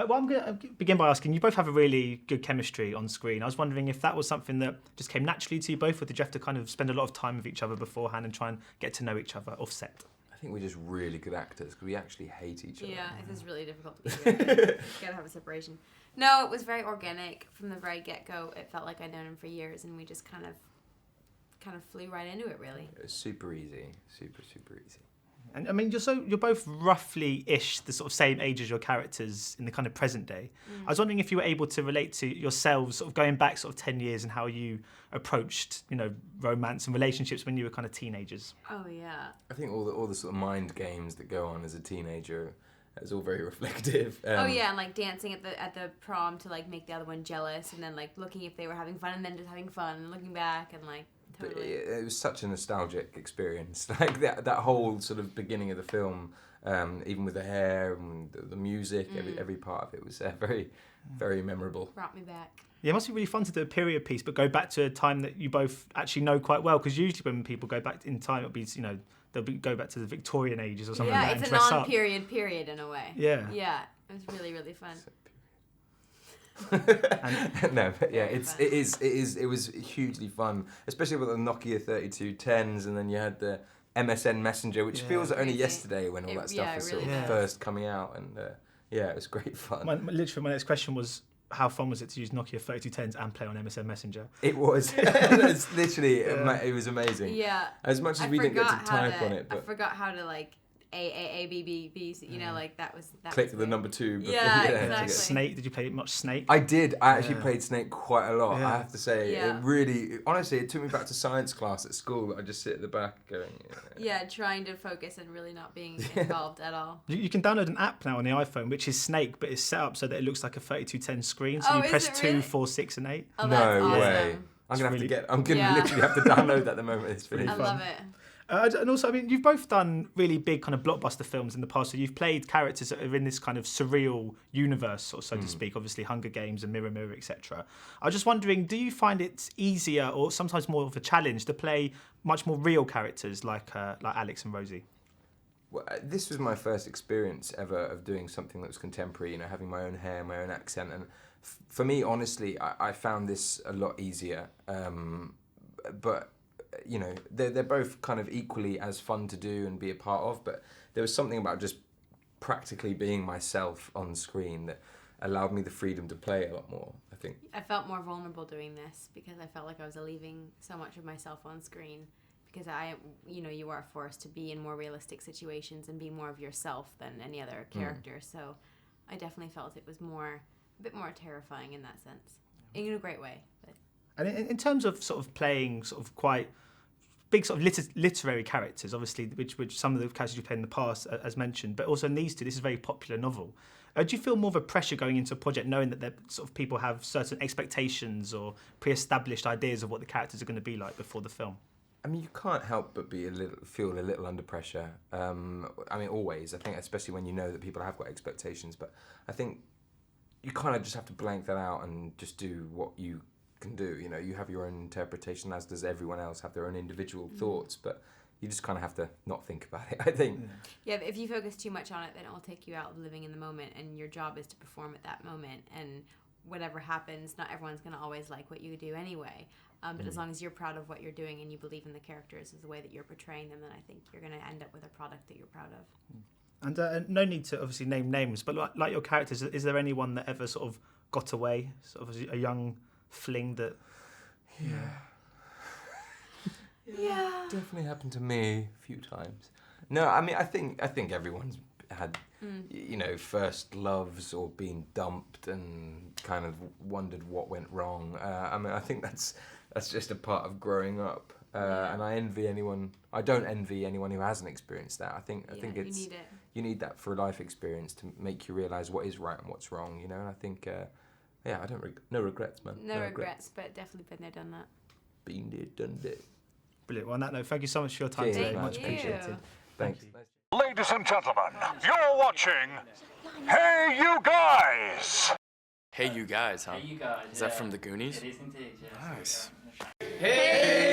Well, I'm going to begin by asking, you both have a really good chemistry on screen. I was wondering if that was something that just came naturally to you both, or did you have to kind of spend a lot of time with each other beforehand and try and get to know each other off set? I think we're just really good actors because we actually hate each other. Yeah, it is really difficult to be together. You gotta have a separation. No, it was very organic from the very get-go. It felt like I'd known him for years, and we just kind of flew right into it, really. It was super easy, super easy. And I mean, you're both roughly-ish the sort of same age as your characters in the kind of present day. I was wondering if you were able to relate to yourselves, sort of going back sort of 10 years, and how you approached, romance and relationships when you were kind of teenagers. Oh yeah. I think all the sort of mind games that go on as a teenager is all very reflective. And like dancing at the prom to like make the other one jealous, and then like looking if they were having fun, and then just having fun, and looking back and like. Totally. It was such a nostalgic experience. Like that whole sort of beginning of the film, even with the hair and the music, every part of it was very, very memorable. Brought me back. Yeah, it must be really fun to do a period piece, but go back to a time that you both actually know quite well. Because usually when people go back in time, it'll be go back to the Victorian ages or something. Yeah, like that, it's and a dress non-period period in a way. Yeah. Yeah, it was really, really fun. No, but yeah, it was hugely fun, especially with the Nokia 3210s, and then you had the MSN Messenger, which feels like only yesterday when all that stuff was really sort of first coming out, and it was great fun. Literally, my next question was, how fun was it to use Nokia 3210s and play on MSN Messenger? It was. It's literally, it was amazing. Yeah. As much as we didn't get to type on it, but I forgot how to like A, like that was. Click the number 2. Before, yeah, exactly. Snake, did you play much Snake? I did. I actually played Snake quite a lot, Yeah. I have to say. It really, honestly, it took me back to science class at school. I just sit at the back going... Yeah, trying to focus and really not being involved at all. You can download an app now on the iPhone, which is Snake, but it's set up so that it looks like a 3210 screen. So you press 2, 4, 6 and 8. Oh, that's awesome. Way. I'm gonna literally have to download that the moment it's finished. I love it. And also, I mean, you've both done really big kind of blockbuster films in the past. So you've played characters that are in this kind of surreal universe, or so to speak. Obviously, Hunger Games and Mirror Mirror, etc. I was just wondering, do you find it easier, or sometimes more of a challenge, to play much more real characters like Alex and Rosie? Well, this was my first experience ever of doing something that was contemporary. Having my own hair, my own accent, and for me, honestly, I found this a lot easier. But they're both kind of equally as fun to do and be a part of, but there was something about just practically being myself on screen that allowed me the freedom to play a lot more, I think. I felt more vulnerable doing this because I felt like I was leaving so much of myself on screen, because you are forced to be in more realistic situations and be more of yourself than any other character. So I definitely felt it was a bit more terrifying in that sense, in a great way. But. And in terms of sort of playing sort of quite big sort of literary characters, obviously, which some of the characters you've played in the past, as mentioned, but also in these two, this is a very popular novel. Do you feel more of a pressure going into a project knowing that sort of people have certain expectations or pre-established ideas of what the characters are going to be like before the film? I mean, you can't help but feel a little under pressure. I mean, always. I think, especially when you know that people have got expectations. But I think you kind of just have to blank that out and just do what you can do. You have your own interpretation, as does everyone else have their own individual thoughts. But you just kind of have to not think about it, I think. Yeah, but if you focus too much on it, then it will take you out of living in the moment, and your job is to perform at that moment. And whatever happens, not everyone's going to always like what you do anyway. But as long as you're proud of what you're doing and you believe in the characters as the way that you're portraying them, then I think you're going to end up with a product that you're proud of. And no need to obviously name names, but like your characters, is there anyone that ever sort of got away, sort of a young fling that... Yeah, definitely happened to me a few times. No, I mean, I think everyone's had, first loves or been dumped and kind of wondered what went wrong. I mean, I think that's just a part of growing up. And I don't envy anyone who hasn't experienced that. I think it's you need that for a life experience to make you realise what is right and what's wrong. And I think I don't no regrets, man. No regrets, but definitely been there, done that. Been there, done that. Brilliant. Well, on that note, thank you so much for your time today. Much appreciated. Thanks. Ladies and gentlemen, you're watching Hey You Guys! Hey You Guys, huh? Hey You Guys. Is that from the Goonies? It is indeed, yeah. Nice. Hey!